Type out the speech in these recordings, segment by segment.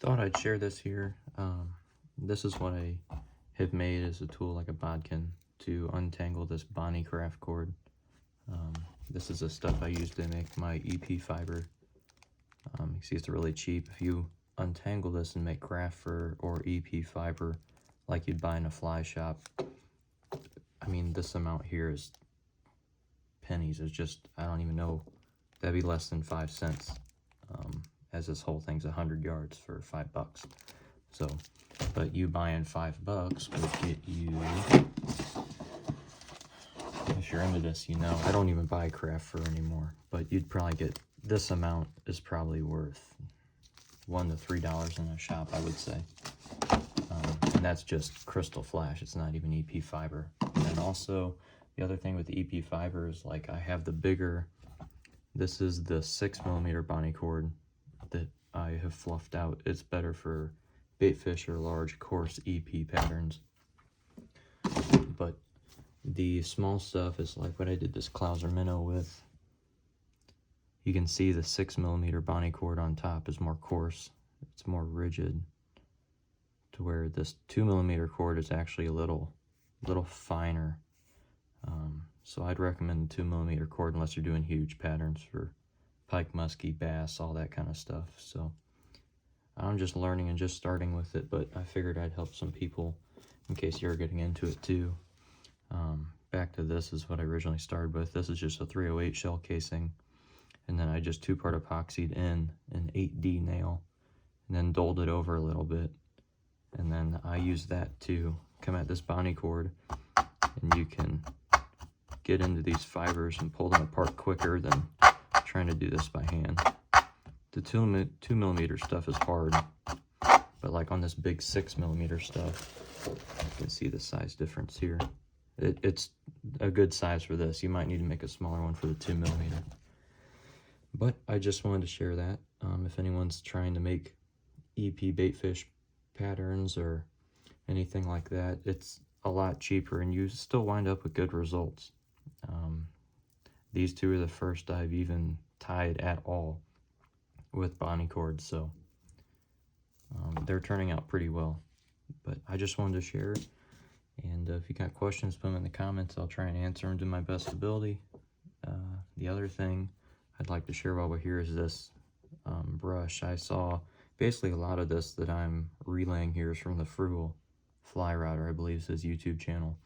Thought I'd share this here. This is what I have made as a tool like a bodkin to untangle this Bonnie-Craft cord. This is the stuff I use to make my EP fiber. You see it's really cheap. If you untangle this and make craft fur or EP fiber like you'd buy in a fly shop, I mean, this amount here is pennies. It's just, I don't even know, that'd be less than 5 cents. As this whole thing's 100 yards for $5. So, but you buying $5 would get you, if you're into this, you know, I don't even buy craft fur anymore, but you'd probably get, this amount is probably worth $1 to $3 in a shop, I would say. And that's just crystal flash, it's not even EP fiber. And then also, the other thing with the EP fiber is, like, I have the bigger, this is the 6mm Bonnie cord that I have fluffed out. It's better for baitfish or large coarse EP patterns. But the small stuff is like what I did this Clouser minnow with. You can see the 6mm Bonnie cord on top is more coarse. It's more rigid, to where this 2mm cord is actually a little finer. So I'd recommend the 2mm cord unless you're doing huge patterns for pike, muskie, bass, all that kind of stuff. So I'm just learning and just starting with it, but I figured I'd help some people in case you're getting into it too. Back to this is what I originally started with. This is just a 308 shell casing, and then I just 2-part epoxied in an 8D nail and then doled it over a little bit, and then I use that to come at this Bonnie cord, and you can get into these fibers and pull them apart quicker than trying to do this by hand. The 2mm stuff is hard, but like on this big 6mm stuff, you can see the size difference here. It's a good size for this. You might need to make a smaller one for the 2mm. But I just wanted to share that. If anyone's trying to make EP baitfish patterns or anything like that, it's a lot cheaper and you still wind up with good results. These two are the first I've even tied at all with Bonnie cords, so they're turning out pretty well. But I just wanted to share, and if you got questions, put them in the comments. I'll try and answer them to my best ability. The other thing I'd like to share while we're here is this brush. I saw basically a lot of this that I'm relaying here is from the Frugal Fly Router, I believe is his YouTube channel.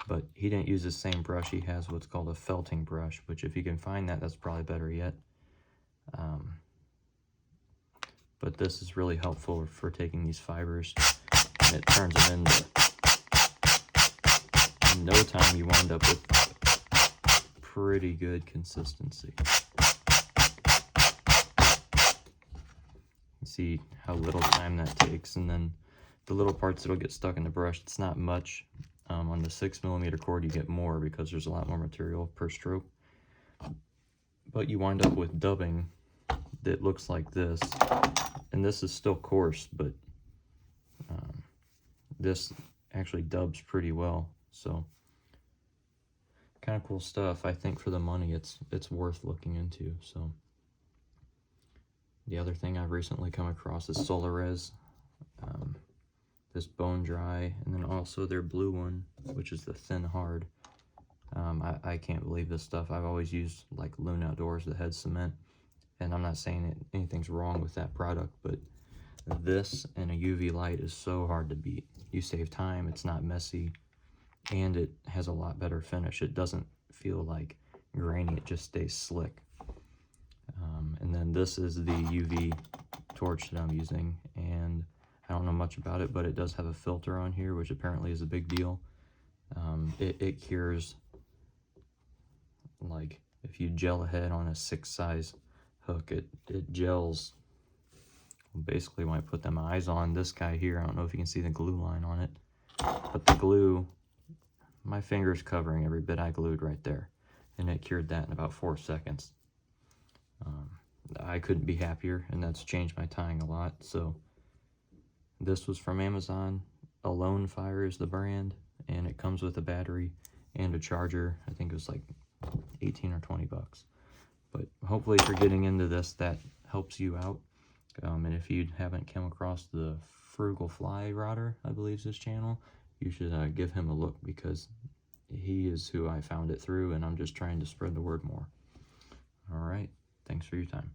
But he didn't use the same brush. He has what's called a felting brush, which if you can find that, that's probably better yet. But this is really helpful for taking these fibers, and it turns them into, in no time you wind up with pretty good consistency. You see how little time that takes, and then the little parts that'll get stuck in the brush, it's not much. On the 6mm cord you get more because there's a lot more material per stroke, but you wind up with dubbing that looks like this, and this is still coarse, but this actually dubs pretty well. So kind of cool stuff. I think for the money it's worth looking into. So the other thing I've recently come across is Solarez, this bone dry, and then also their blue one, which is the thin hard. I can't believe this stuff. I've always used like Loon Outdoors, the head cement, and I'm not saying anything's wrong with that product, but this and a UV light is so hard to beat. You save time, it's not messy, and it has a lot better finish. It doesn't feel like grainy, it just stays slick. And then this is the UV torch that I'm using, and I don't know much about it, but it does have a filter on here, which apparently is a big deal. It cures, like, if you gel a head on a 6 size hook, it gels. Basically, when I put them eyes on this guy here, I don't know if you can see the glue line on it, but the glue, my finger's covering every bit I glued right there, and it cured that in about 4 seconds. I couldn't be happier, and that's changed my tying a lot. So this was from Amazon. Alone Fire is the brand, and it comes with a battery and a charger. I think it was like 18 or 20 bucks. But hopefully if you're getting into this, that helps you out. And if you haven't come across the Frugal Fly Rodder, I believe is his channel, you should give him a look, because he is who I found it through, and I'm just trying to spread the word more. All right, thanks for your time.